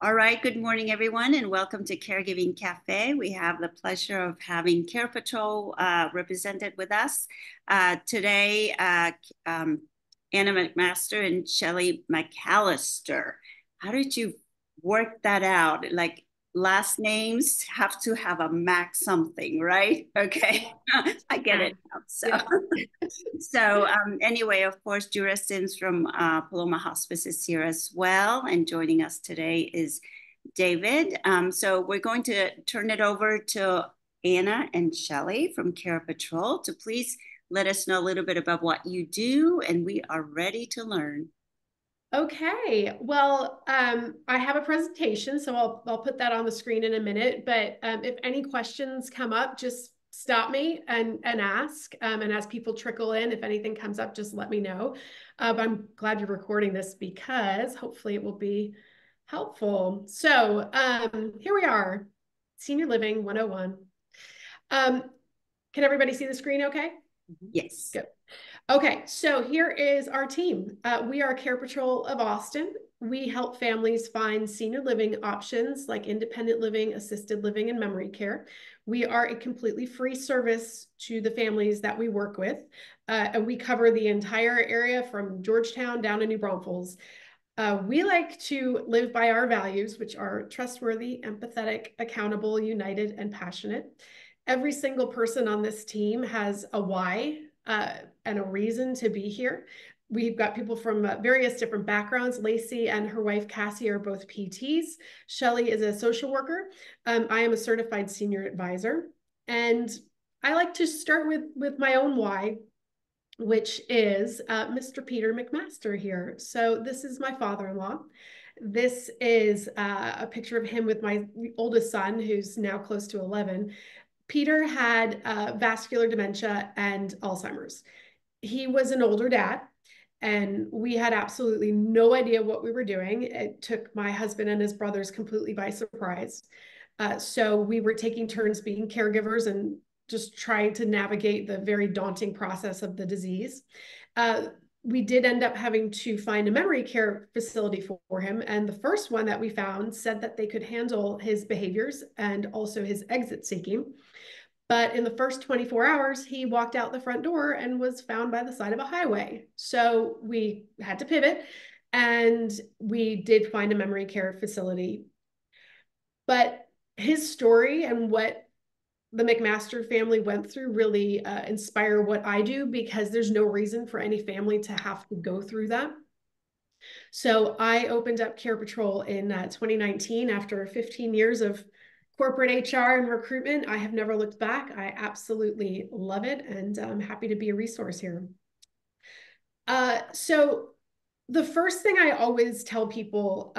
All right, good morning, everyone, and welcome to Caregiving Cafe. We have the pleasure of having CarePatrol represented with us today. Anna McMaster and Shelley MacAllister. How did you work that out? Like last names have to have a Mac something, right? Okay, I get Yeah. it now. So Yeah. anyway, of course, Jura Sims from Paloma Hospice is here as well. And joining us today is David. So we're going to turn it over to Anna and Shelley from Care Patrol to please let us know a little bit about what you do, and we are ready to learn. Okay. Well, I have a presentation, so I'll put that on the screen in a minute. But if any questions come up, just stop me and ask. And as people trickle in, if anything comes up, just let me know. But I'm glad you're recording this because hopefully it will be helpful. So here we are, Senior Living 101. Um, can everybody see the screen okay? Yes. Good. Okay, so here is our team. We are Care Patrol of Austin. We help families find senior living options like independent living, assisted living, and memory care. We are a completely free service to the families that we work with. And we cover the entire area from Georgetown down to New Braunfels. We like to live by our values, which are trustworthy, empathetic, accountable, united, and passionate. Every single person on this team has a why and a reason to be here. We've got people from various different backgrounds. Lacey and her wife, Cassie, are both PTs. Shelley is a social worker. I am a certified senior advisor. And I like to start with my own why, which is Mr. Peter McMaster here. So this is my father-in-law. This is a picture of him with my oldest son, who's now close to 11. Peter had vascular dementia and Alzheimer's. He was an older dad, and we had absolutely no idea what we were doing. It took my husband and his brothers completely by surprise. So we were taking turns being caregivers and just trying to navigate the very daunting process of the disease. We did end up having to find a memory care facility for him. And the first one that we found said that they could handle his behaviors and also his exit seeking. But in the first 24 hours, he walked out the front door and was found by the side of a highway. So we had to pivot and we did find a memory care facility. But his story and what the McMaster family went through really inspire what I do, because there's no reason for any family to have to go through that. So I opened up Care Patrol in 2019 after 15 years of corporate HR and recruitment. I have never looked back. I absolutely love it, and I'm happy to be a resource here. So the first thing I always tell people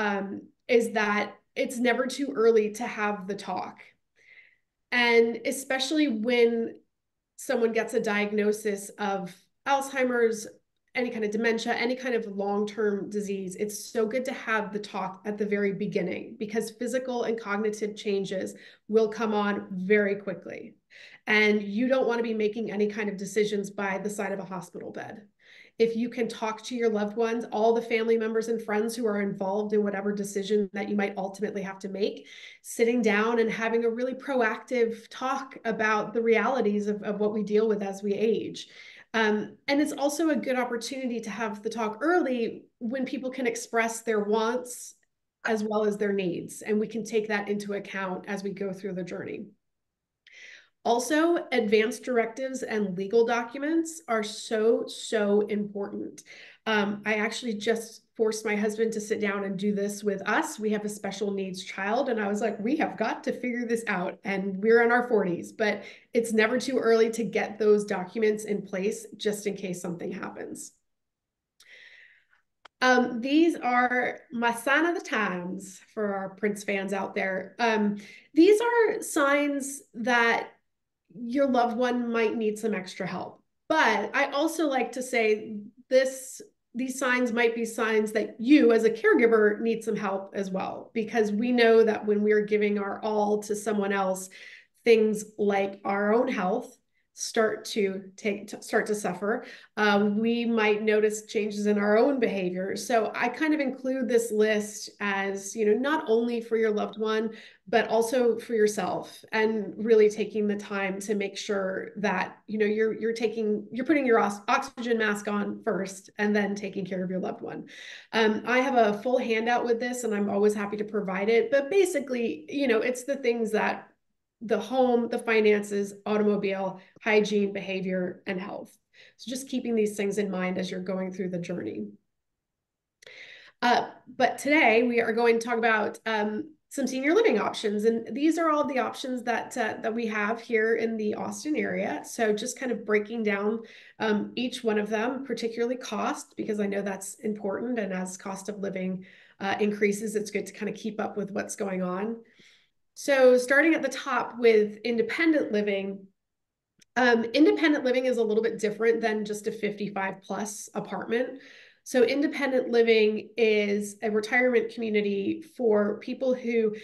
is that it's never too early to have the talk. And especially when someone gets a diagnosis of Alzheimer's, any kind of dementia, any kind of long-term disease, it's so good to have the talk at the very beginning, because physical and cognitive changes will come on very quickly. And you don't want to be making any kind of decisions by the side of a hospital bed. If you can talk to your loved ones, all the family members and friends who are involved in whatever decision that you might ultimately have to make, sitting down and having a really proactive talk about the realities of what we deal with as we age. And it's also a good opportunity to have the talk early when people can express their wants as well as their needs. And we can take that into account as we go through the journey. Also, advanced directives and legal documents are so important. I actually just forced my husband to sit down and do this with us. We have a special needs child, and I was like, we have got to figure this out. And we're in our 40s, but it's never too early to get those documents in place just in case something happens. These are my sign of the times for our Prince fans out there. These are signs that your loved one might need some extra help. But I also like to say these signs might be signs that you as a caregiver need some help as well, because we know that when we're giving our all to someone else, things like our own health, start to suffer. We might notice changes in our own behavior. So I kind of include this list as, not only for your loved one, but also for yourself, and really taking the time to make sure that, you're putting your oxygen mask on first and then taking care of your loved one. I have a full handout with this and I'm always happy to provide it. But basically, it's the things that the home, the finances, automobile, hygiene, behavior, and health. So just keeping these things in mind as you're going through the journey. But today we are going to talk about some senior living options. And these are all the options that we have here in the Austin area. So just kind of breaking down each one of them, particularly cost, because I know that's important. And as cost of living increases, it's good to kind of keep up with what's going on. So starting at the top with independent living. Independent living is a little bit different than just a 55 plus apartment. So independent living is a retirement community for people who,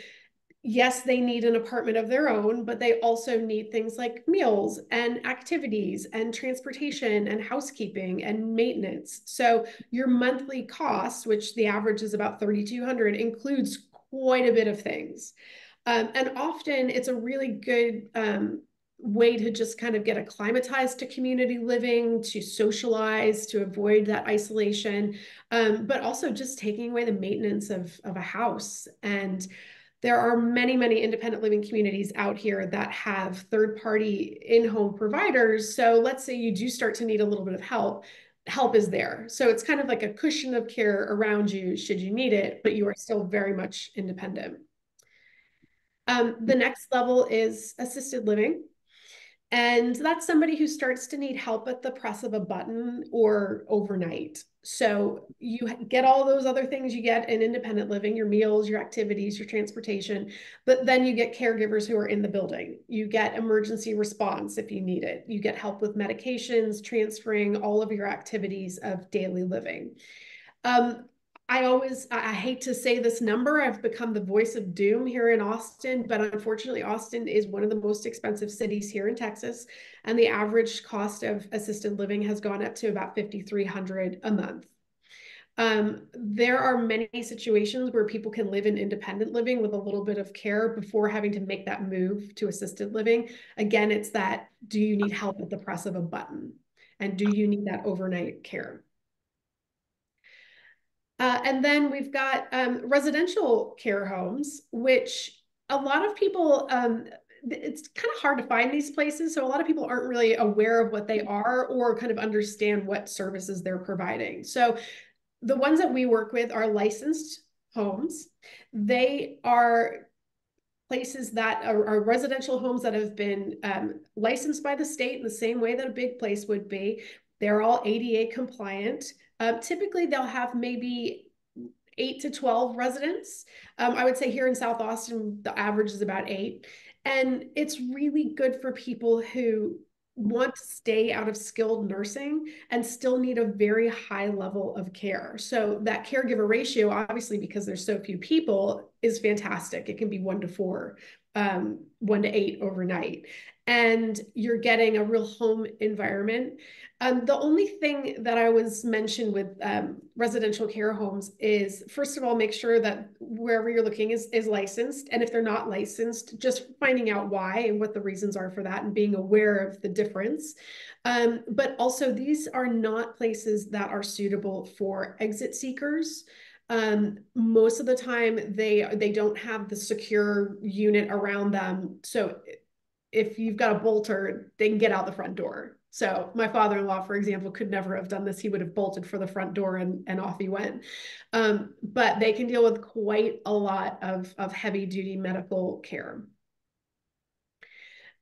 yes, they need an apartment of their own, but they also need things like meals and activities and transportation and housekeeping and maintenance. So your monthly cost, which the average is about $3,200, includes quite a bit of things. And often it's a really good way to just kind of get acclimatized to community living, to socialize, to avoid that isolation, but also just taking away the maintenance of a house. And there are many, many independent living communities out here that have third-party in-home providers. So let's say you do start to need a little bit of help is there. So it's kind of like a cushion of care around you should you need it, but you are still very much independent. The next level is assisted living. And that's somebody who starts to need help at the press of a button or overnight. So you get all those other things you get in independent living, your meals, your activities, your transportation, but then you get caregivers who are in the building. You get emergency response if you need it. You get help with medications, transferring all of your activities of daily living. I hate to say this number. I've become the voice of doom here in Austin, but unfortunately, Austin is one of the most expensive cities here in Texas, and the average cost of assisted living has gone up to about $5,300 a month. There are many situations where people can live in independent living with a little bit of care before having to make that move to assisted living. Again, it's that, do you need help at the press of a button? And do you need that overnight care? And then we've got residential care homes, which a lot of people, it's kind of hard to find these places. So a lot of people aren't really aware of what they are or kind of understand what services they're providing. So the ones that we work with are licensed homes. They are places that are residential homes that have been licensed by the state in the same way that a big place would be. They're all ADA compliant. Typically, they'll have maybe 8 to 12 residents. I would say here in South Austin, the average is about 8. And it's really good for people who want to stay out of skilled nursing and still need a very high level of care. So that caregiver ratio, obviously, because there's so few people, is fantastic. It can be 1 to 4, 1 to 8 overnight. And you're getting a real home environment. The only thing that I was mentioned with residential care homes is, first of all, make sure that wherever you're looking is licensed. And if they're not licensed, just finding out why and what the reasons are for that and being aware of the difference. But also, these are not places that are suitable for exit seekers. Most of the time, they don't have the secure unit around them. So if you've got a bolter, they can get out the front door. So my father-in-law, for example, could never have done this. He would have bolted for the front door and off he went. But they can deal with quite a lot of heavy-duty medical care.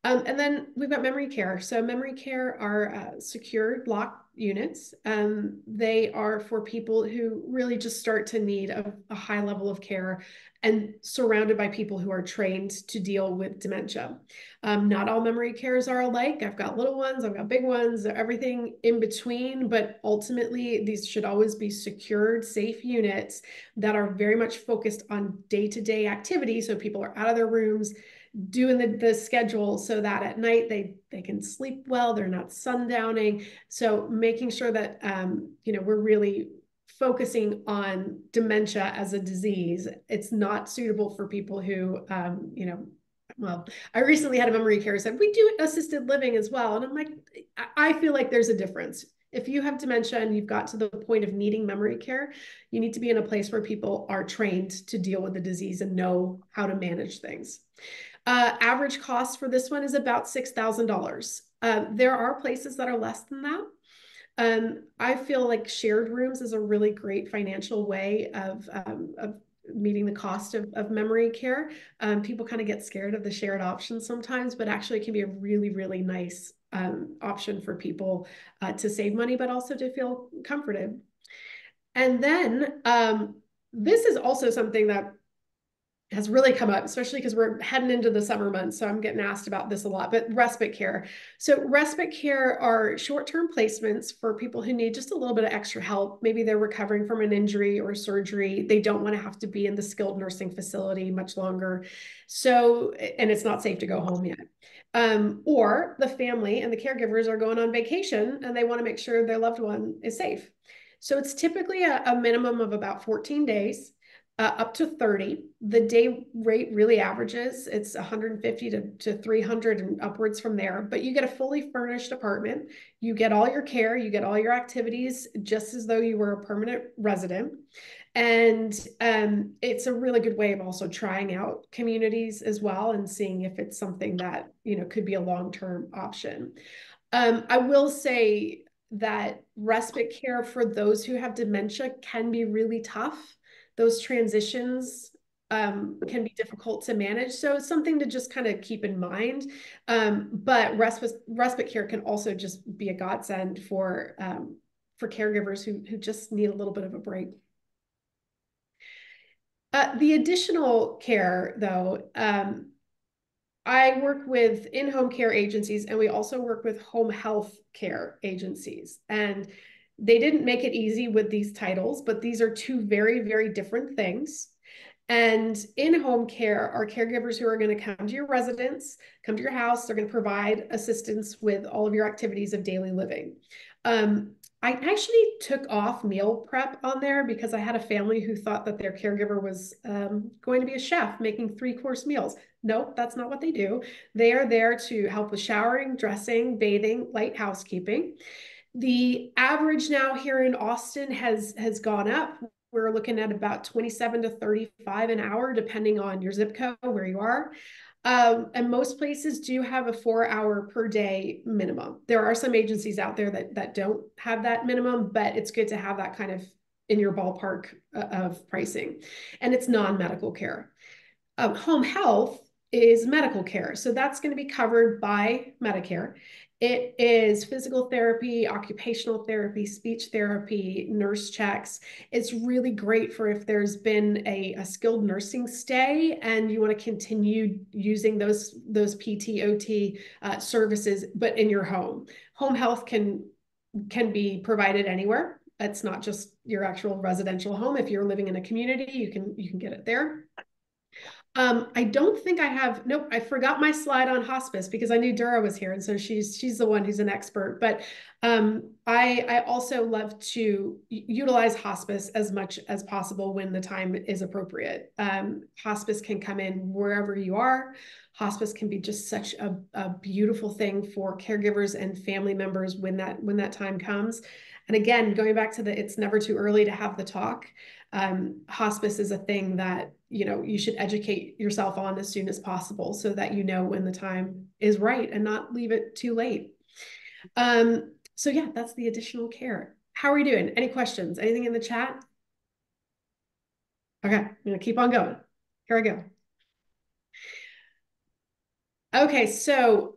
And then we've got memory care. So memory care are secured locked units. They are for people who really just start to need a high level of care and surrounded by people who are trained to deal with dementia. Not all memory cares are alike. I've got little ones, I've got big ones, everything in between, but ultimately these should always be secured, safe units that are very much focused on day-to-day activity. So people are out of their rooms, doing the schedule so that at night they can sleep well, they're not sundowning. So making sure that we're really focusing on dementia as a disease. It's not suitable for people who well, I recently had a memory care who said, we do assisted living as well. And I'm like, I feel like there's a difference. If you have dementia and you've got to the point of needing memory care, you need to be in a place where people are trained to deal with the disease and know how to manage things. Average cost for this one is about $6,000. There are places that are less than that. I feel like shared rooms is a really great financial way of meeting the cost of memory care. People kind of get scared of the shared options sometimes, but actually it can be a really, really nice option for people to save money, but also to feel comforted. And then this is also something that has really come up, especially because we're heading into the summer months. So I'm getting asked about this a lot, but respite care. So respite care are short-term placements for people who need just a little bit of extra help. Maybe they're recovering from an injury or surgery. They don't want to have to be in the skilled nursing facility much longer. So, and it's not safe to go home yet. Or the family and the caregivers are going on vacation and they want to make sure their loved one is safe. So it's typically a minimum of about 14 days. Up to 30. The day rate really averages. It's 150 to 300 and upwards from there. But you get a fully furnished apartment. You get all your care. You get all your activities just as though you were a permanent resident. And it's a really good way of also trying out communities as well and seeing if it's something that could be a long-term option. I will say that respite care for those who have dementia can be really tough. Those transitions can be difficult to manage. So it's something to just kind of keep in mind. But respite care can also just be a godsend for caregivers who just need a little bit of a break. The additional care, though, I work with in-home care agencies, and we also work with home health care agencies. And they didn't make it easy with these titles, but these are two very, very different things. And in-home care are caregivers who are going to come to your residence, come to your house. They're going to provide assistance with all of your activities of daily living. I actually took off meal prep on there because I had a family who thought that their caregiver was going to be a chef making 3-course meals. Nope, that's not what they do. They are there to help with showering, dressing, bathing, light housekeeping. The average now here in Austin has gone up. We're looking at about 27 to 35 an hour, depending on your zip code, where you are. And most places do have a 4-hour per day minimum. There are some agencies out there that don't have that minimum, but it's good to have that kind of in your ballpark of pricing. And it's non-medical care. Home health is medical care. So that's going to be covered by Medicare. It is physical therapy, occupational therapy, speech therapy, nurse checks. It's really great for if there's been a skilled nursing stay and you want to continue using those PT/OT services, but in your home. Home health can be provided anywhere. It's not just your actual residential home. If you're living in a community, you can get it there. I don't think I have, nope, I forgot my slide on hospice because I knew Dura was here. And so she's the one who's an expert. But I also love to utilize hospice as much as possible when the time is appropriate. Hospice can come in wherever you are. Hospice can be just such a beautiful thing for caregivers and family members when that time comes. And again, going back to it's never too early to have the talk. Hospice is a thing that you should educate yourself on as soon as possible so that you know when the time is right and not leave it too late. So yeah, that's the additional care. How are we doing? Any questions? Anything in the chat? Okay, I'm gonna keep on going. Here I go. Okay, so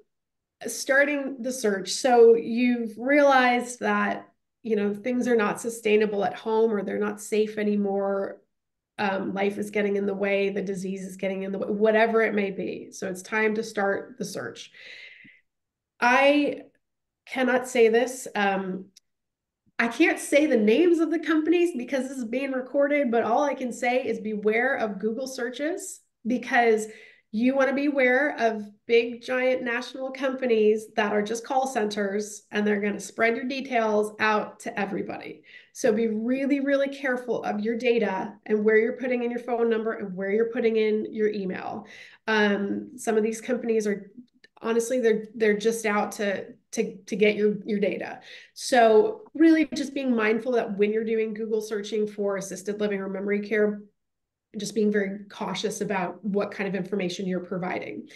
starting the search. So you've realized that things are not sustainable at home or they're not safe anymore. Life is getting in the way, the disease is getting in the way, whatever it may be. So it's time to start the search. I cannot say this. I can't say the names of the companies because this is being recorded, but all I can say is beware of Google searches because You want to be aware of big, giant national companies that are just call centers, and they're going to spread your details out to everybody. So be really, really careful of your data and where you're putting in your phone number and where you're putting in your email. Some of these companies are honestly, they're just out to get your data. So really just being mindful that when you're doing Google searching for assisted living or memory care, just being very cautious about what kind of information you're providing.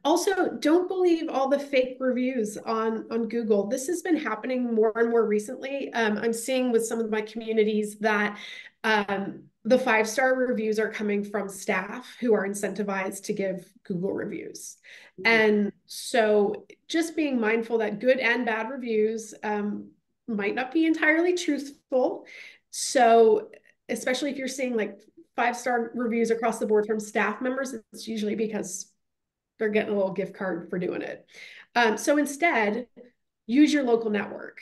Also, don't believe all the fake reviews on Google. This has been happening more and more recently. I'm seeing with some of my communities that the 5-star reviews are coming from staff who are incentivized to give Google reviews. And so just being mindful that good and bad reviews might not be entirely truthful. So especially if you're seeing like 5-star reviews across the board from staff members, it's usually because they're getting a little gift card for doing it. So instead, use your local network.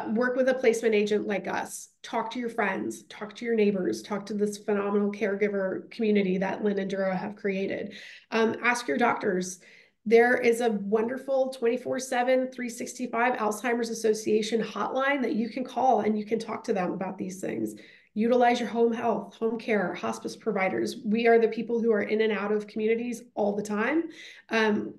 Work with a placement agent like us. Talk to your friends, talk to your neighbors, talk to this phenomenal caregiver community that Lynn and Dura have created. Ask your doctors. There is a wonderful 24/7, 365 Alzheimer's Association hotline that you can call and you can talk to them about these things. Utilize your home health, home care, hospice providers. We are the people who are in and out of communities all the time.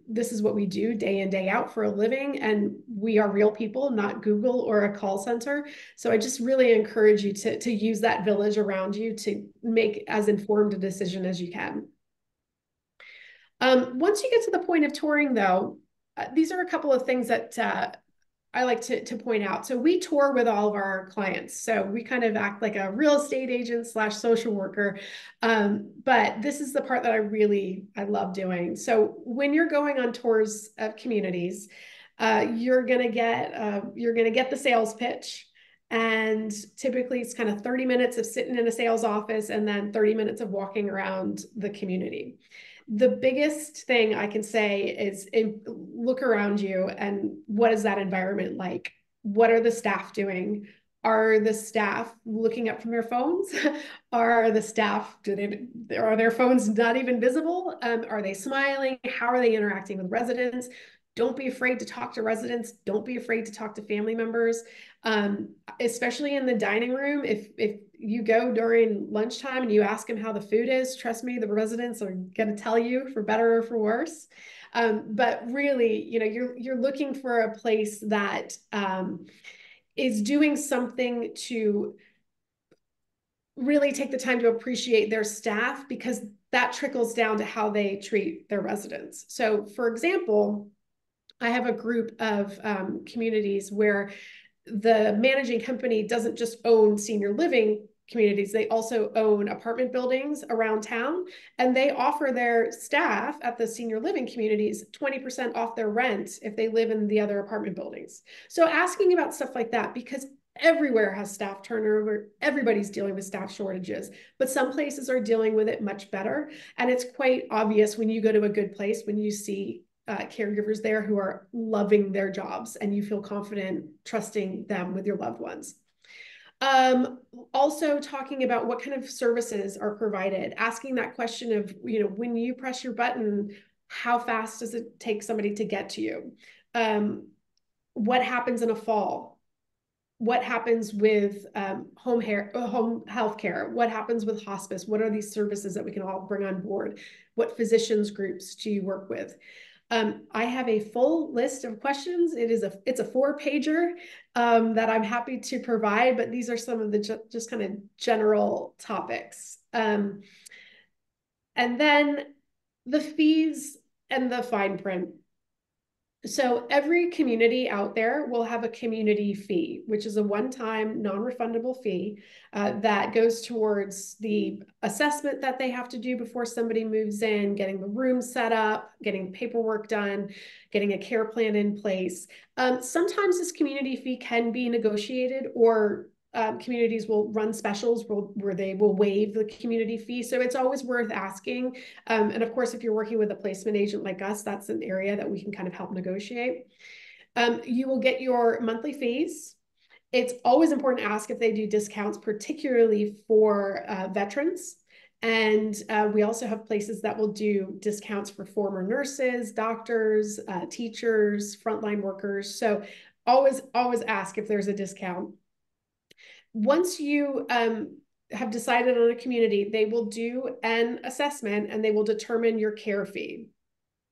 This is what we do day in, day out for a living, and we are real people, not Google or a call center. So I just really encourage you to use that village around you to make as informed a decision as you can. Once you get to the point of touring, though, these are a couple of things that I like to point out. So we tour with all of our clients. So we kind of act like a real estate agent slash social worker. But this is the part that I love doing. So when you're going on tours of communities, you're gonna get the sales pitch. And typically it's kind of 30 minutes of sitting in a sales office and then 30 minutes of walking around the community. The biggest thing I can say is look around you and what is that environment like? What are the staff doing? Are the staff looking up from their phones? Are the staff, are their phones not even visible? Are they smiling? How are they interacting with residents? Don't be afraid to talk to residents. Don't be afraid to talk to family members, especially in the dining room. If you go during lunchtime and you ask them how the food is, trust me, the residents are going to tell you for better or for worse. But really, you're looking for a place that is doing something to really take the time to appreciate their staff, because that trickles down to how they treat their residents. So, for example, I have a group of communities where the managing company doesn't just own senior living communities, they also own apartment buildings around town, and they offer their staff at the senior living communities 20% off their rent if they live in the other apartment buildings. So asking about stuff like that, because everywhere has staff turnover, everybody's dealing with staff shortages, but some places are dealing with it much better. And it's quite obvious when you go to a good place, when you see caregivers there who are loving their jobs and you feel confident trusting them with your loved ones. Also talking about what kind of services are provided, asking that question of, when you press your button, how fast does it take somebody to get to you? What happens in a fall? What happens with home health care? What happens with hospice? What are these services that we can all bring on board? What physicians groups do you work with? I have a full list of questions. It's a 4-pager that I'm happy to provide, but these are some of the just kind of general topics. And then the fees and the fine print. So every community out there will have a community fee, which is a one-time non-refundable fee that goes towards the assessment that they have to do before somebody moves in, getting the room set up, getting paperwork done, getting a care plan in place. Sometimes this community fee can be negotiated, or communities will run specials where they will waive the community fee. So it's always worth asking. And of course, if you're working with a placement agent like us, that's an area that we can kind of help negotiate. You will get your monthly fees. It's always important to ask if they do discounts, particularly for veterans. And we also have places that will do discounts for former nurses, doctors, teachers, frontline workers. So always ask if there's a discount. Once you have decided on a community, they will do an assessment and they will determine your care fee.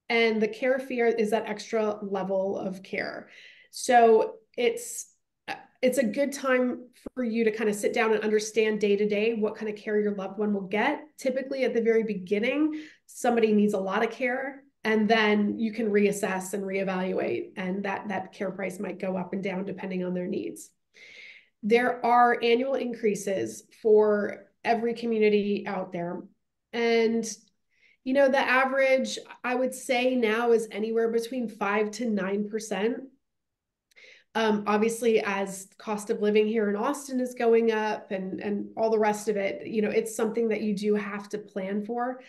And the care fee is that extra level of care. So it's a good time for you to kind of sit down and understand day to day what kind of care your loved one will get. Typically at the very beginning, somebody needs a lot of care, and then you can reassess and reevaluate, and that care price might go up and down depending on their needs. There are annual increases for every community out there. And the average, I would say now, is anywhere between 5 to 9%. Obviously, as cost of living here in Austin is going up and all the rest of it, it's something that you do have to plan for.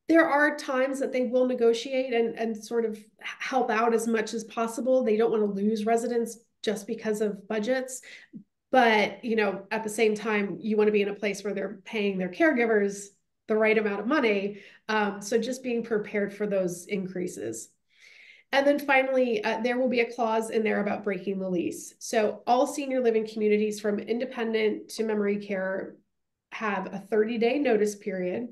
There are times that they will negotiate and sort of help out as much as possible. They don't want to lose residents just because of budgets. But, at the same time, you want to be in a place where they're paying their caregivers the right amount of money. So just being prepared for those increases. And then finally, there will be a clause in there about breaking the lease. So all senior living communities from independent to memory care have a 30-day notice period.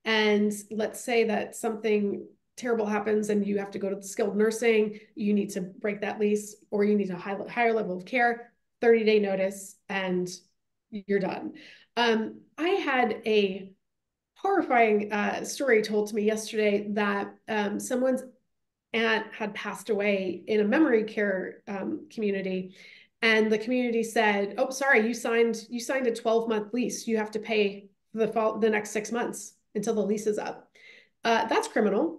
And let's say that something terrible happens and you have to go to the skilled nursing, you need to break that lease, or you need a higher level of care, 30-day notice, and you're done. I had a horrifying story told to me yesterday that someone's aunt had passed away in a memory care community, and the community said, "Oh, sorry, you signed a 12-month lease. You have to pay the next 6 months until the lease is up." That's criminal.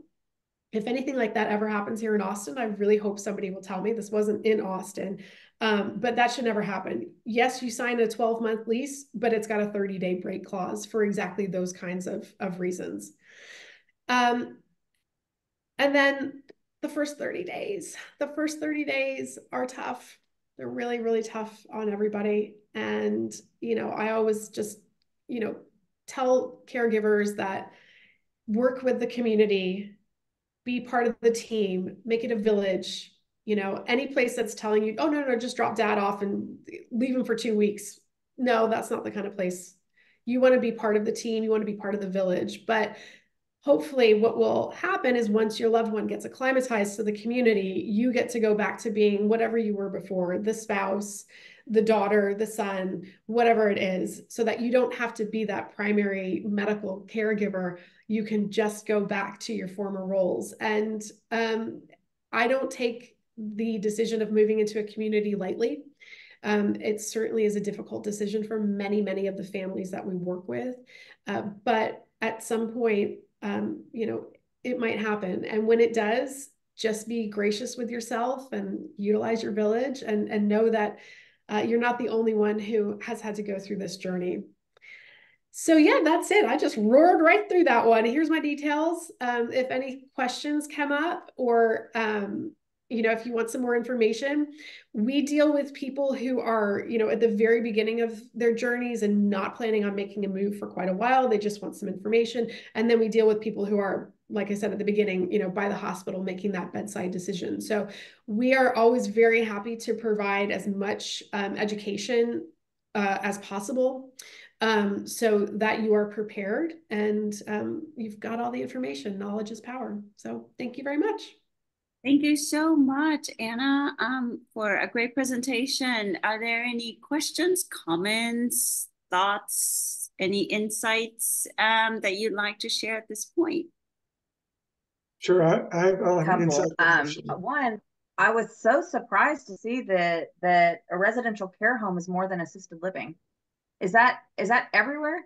If anything like that ever happens here in Austin, I really hope somebody will tell me. This wasn't in Austin, but that should never happen. Yes, you sign a 12-month lease, but it's got a 30-day break clause for exactly those kinds of reasons. And then the first 30 days are tough. They're really, really tough on everybody. And, I always just, tell caregivers that work with the community, be part of the team, make it a village. Any place that's telling you, "Oh, no, just drop dad off and leave him for 2 weeks." No, that's not the kind of place. You want to be part of the team. You want to be part of the village. But hopefully what will happen is once your loved one gets acclimatized to the community, you get to go back to being whatever you were before, the spouse, the daughter, the son, whatever it is, so that you don't have to be that primary medical caregiver. You can just go back to your former roles. And I don't take the decision of moving into a community lightly. It certainly is a difficult decision for many, many of the families that we work with. But at some point, it might happen. And when it does, just be gracious with yourself and utilize your village, and know that you're not the only one who has had to go through this journey. So yeah, that's it. I just roared right through that one. Here's my details. If any questions come up, or if you want some more information, we deal with people who are, at the very beginning of their journeys and not planning on making a move for quite a while. They just want some information. And then we deal with people who are, like I said at the beginning, by the hospital making that bedside decision. So we are always very happy to provide as much education as possible, so that you are prepared and you've got all the information. Knowledge is power. So thank you very much. Thank you so much, Anna, for a great presentation. Are there any questions, comments, thoughts, any insights that you'd like to share at this point? Sure, I'll have an insight. One, I was so surprised to see that a residential care home is more than assisted living. Is that everywhere?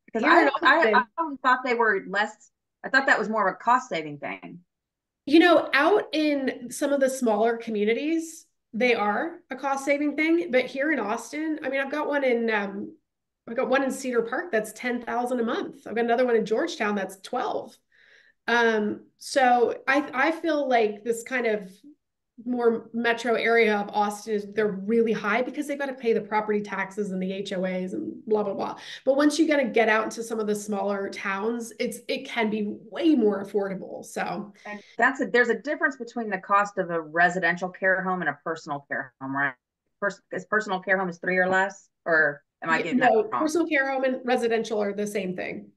Because I thought they were less. I thought that was more of a cost saving thing. Out in some of the smaller communities, they are a cost saving thing. But here in Austin, I mean, I've got one in Cedar Park that's $10,000 a month. I've got another one in Georgetown that's $12,000. So I feel like this kind of more metro area of Austin is they're really high because they've got to pay the property taxes and the HOAs and blah, blah, blah. But once you got to get out into some of the smaller towns, it can be way more affordable. So and there's a difference between the cost of a residential care home and a personal care home, right? Is personal care home is 3 or less, or am I getting that wrong? Personal care home and residential are the same thing.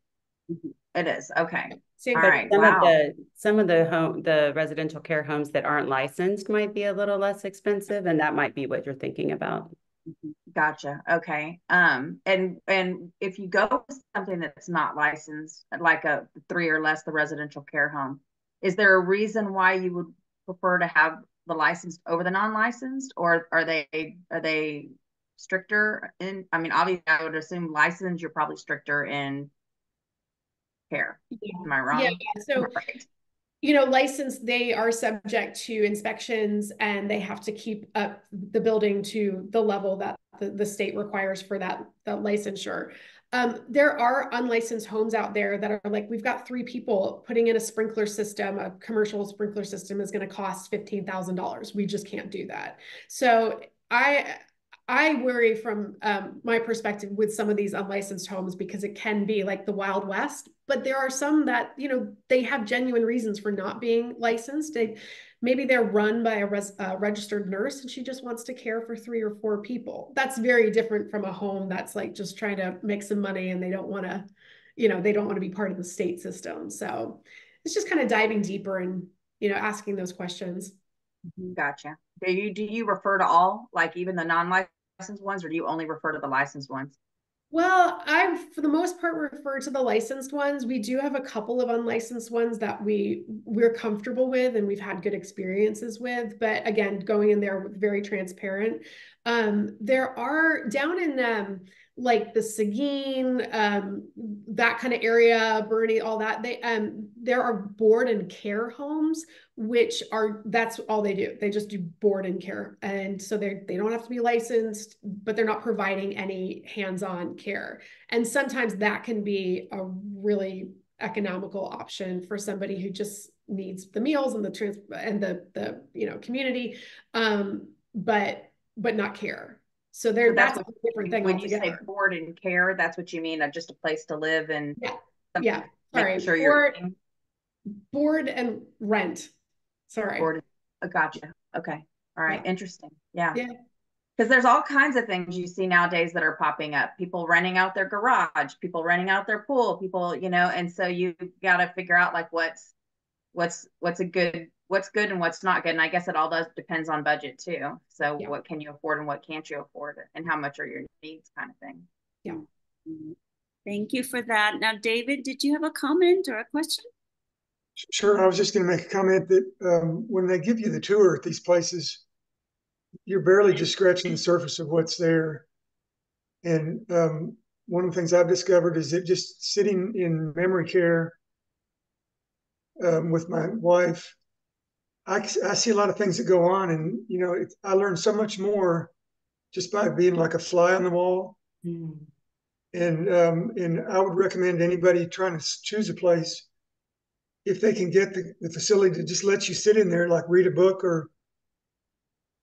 It is. Okay. Same All thing. right. Some of the residential care homes that aren't licensed might be a little less expensive, and that might be what you're thinking about. Gotcha. Okay. And if you go with something that's not licensed, like a 3 or less, the residential care home, is there a reason why you would prefer to have the licensed over the non-licensed, or are they stricter in? I mean, obviously, I would assume licensed, you're probably stricter in care. Yeah. Am I wrong? Yeah. So, right. Licensed, they are subject to inspections and they have to keep up the building to the level that the state requires for that licensure. There are unlicensed homes out there that are like, we've got 3 people putting in a sprinkler system, a commercial sprinkler system is going to cost $15,000. We just can't do that. So I worry from my perspective with some of these unlicensed homes because it can be like the Wild West, but there are some that, they have genuine reasons for not being licensed. Maybe they're run by a registered nurse and she just wants to care for 3 or 4 people. That's very different from a home that's like just trying to make some money and they don't want to, they don't want to be part of the state system. So it's just kind of diving deeper and, asking those questions. Gotcha. Do you refer to all, like even the non-licensed ones, or do you only refer to the licensed ones? Well, I, for the most part, refer to the licensed ones. We do have a couple of unlicensed ones that we're comfortable with and we've had good experiences with. But again, going in there very transparent. There are down in like the Seguin, that kind of area, Bernie, all that. There are board and care homes, that's all they do. They just do board and care, and so they don't have to be licensed, but they're not providing any hands-on care. And sometimes that can be a really economical option for somebody who just needs the meals and the community, but not care. So that's a different thing. When altogether. you say board and care, that's what you mean, just a place to live and yeah. Sorry, sure board and rent. Sorry. Board. Gotcha. Okay. All right. Yeah. Interesting. Yeah. Yeah. Because there's all kinds of things you see nowadays that are popping up. People renting out their garage, people renting out their pool, people, and so you got to figure out like what's good and what's not good. And I guess it all depends on budget too. So what can you afford and what can't you afford, and how much are your needs, kind of thing. Yeah. Thank you for that. Now, David, did you have a comment or a question? Sure. I was just going to make a comment that when they give you the tour at these places, you're barely just scratching the surface of what's there. And one of the things I've discovered is that just sitting in memory care with my wife, I see a lot of things that go on, and I learned so much more just by being like a fly on the wall. Mm. And I would recommend anybody trying to choose a place, if they can get the facility to just let you sit in there, like read a book or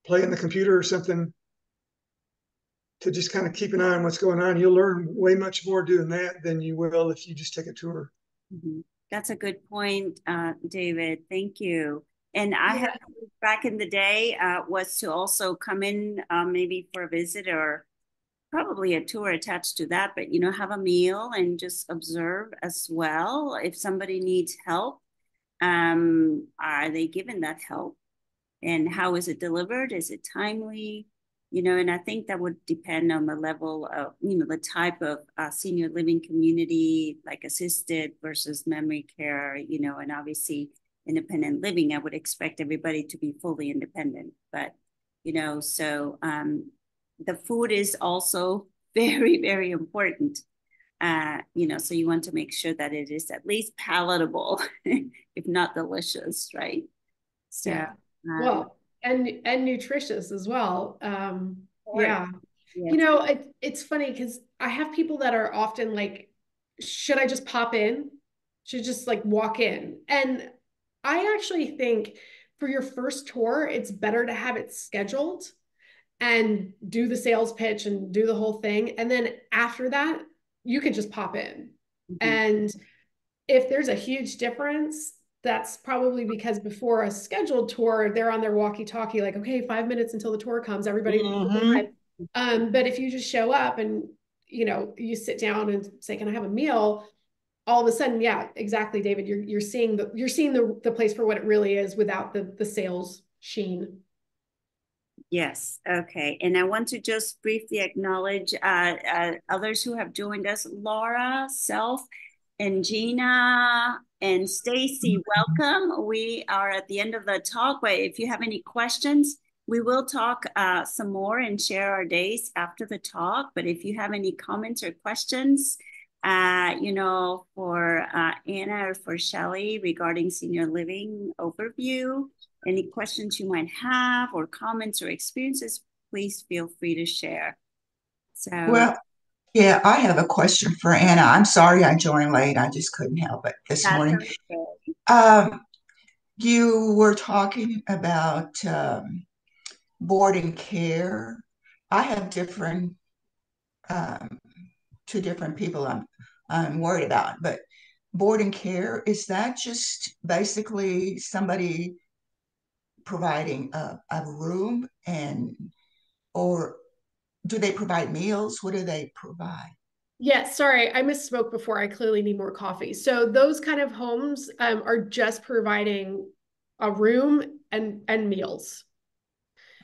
play on the computer or something, to just kind of keep an eye on what's going on. You'll learn way much more doing that than you will if you just take a tour. Mm-hmm. That's a good point, David. Thank you. And I have, back in the day, was to also come in maybe for a visit or probably a tour attached to that, but have a meal and just observe as well. If somebody needs help, are they given that help? And how is it delivered? Is it timely? And I think that would depend on the level of, the type of senior living community, like assisted versus memory care, and obviously independent living. I would expect everybody to be fully independent, but, so the food is also very, very important. So you want to make sure that it is at least palatable, if not delicious, right? So, well, and nutritious as well. Yeah. It's funny because I have people that are often like, should I just pop in? Should just like walk in? And I actually think for your first tour, it's better to have it scheduled and do the sales pitch and do the whole thing. And then after that, you can just pop in. And if there's a huge difference, that's probably because before a scheduled tour, they're on their walkie-talkie, like, okay, 5 minutes until the tour comes, everybody. But if you just show up and, you know, you sit down and say, can I have a meal? All of a sudden, yeah, exactly, David. You're seeing the place for what it really is without the sales sheen. Yes. Okay. And I want to just briefly acknowledge others who have joined us: Laura, Self, and Gina, and Stacy. Welcome. We are at the end of the talk, but if you have any questions, we will talk some more and share our days after the talk. But if you have any comments or questions, you know, for Anna or for Shelley regarding senior living overview, any questions you might have or comments or experiences, please feel free to share. So, Well, yeah, I have a question for Anna. I'm sorry I joined late. I just couldn't help it this that's morning. okay. Um, you were talking about board and care. I have different two different people I'm worried about, but board and care, is that just basically somebody providing a room and or do they provide meals? What do they provide? Yeah, sorry, I misspoke before. I clearly need more coffee. So those kind of homes are just providing a room and meals.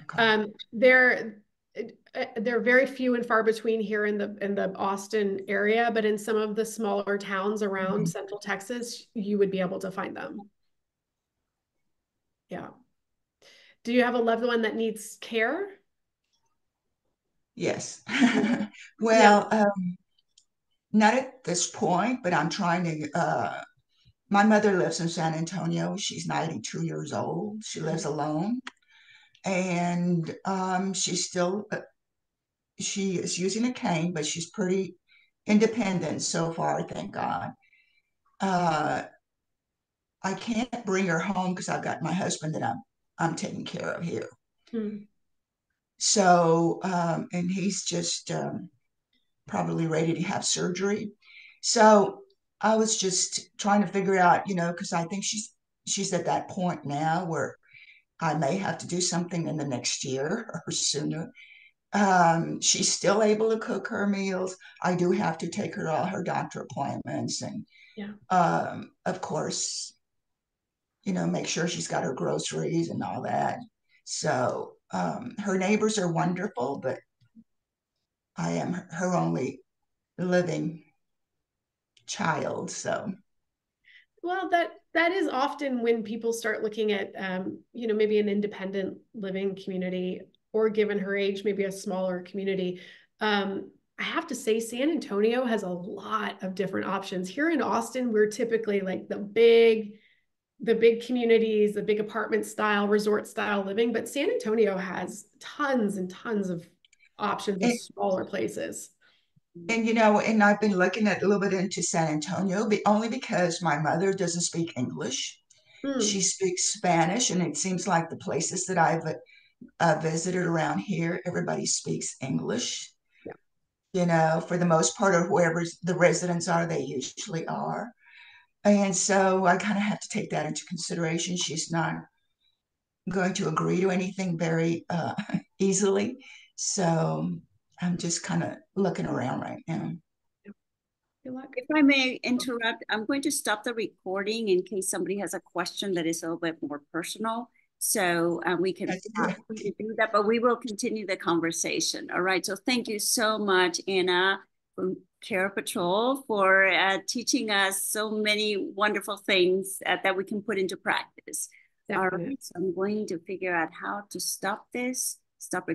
Okay. They're very few and far between here in the Austin area, but in some of the smaller towns around Central Texas, you would be able to find them. Yeah. Do you have a loved one that needs care? Yes. Yeah. Well, not at this point, but I'm trying to. My mother lives in San Antonio. She's 92 years old. She lives alone, and she is using a cane, but she's pretty independent so far, thank God. Uh, I can't bring her home because I've got my husband that I'm taking care of here. Hmm. So, and he's just probably ready to have surgery. So I was just trying to figure out, because I think she's at that point now where I may have to do something in the next year or sooner. She's still able to cook her meals. I do have to take her to all her doctor appointments and, Yeah. of course, make sure she's got her groceries and all that. So her neighbors are wonderful, but I am her only living child. So Well, that is often when people start looking at maybe an independent living community, or given her age, maybe a smaller community. I have to say San Antonio has a lot of different options. Here in Austin, we're typically like the big communities, the big apartment style, resort style living, but San Antonio has tons and tons of options of and, smaller places. and I've been looking at a little bit into San Antonio, but only because my mother doesn't speak English. She Hmm. speaks Spanish, and it seems like the places that I've visited around here, everybody speaks English. Yeah. For the most part, or whoever the residents are, they usually are. And so I kind of have to take that into consideration. She's not going to agree to anything very easily. So I'm just kind of looking around right now. Good luck. If I may interrupt, I'm going to stop the recording in case somebody has a question that is a little bit more personal. So we can That's good. do that, but we will continue the conversation. All right. So thank you so much, Anna from CarePatrol, for teaching us so many wonderful things that we can put into practice. Definitely. All right. So I'm going to figure out how to stop this. Stop recording.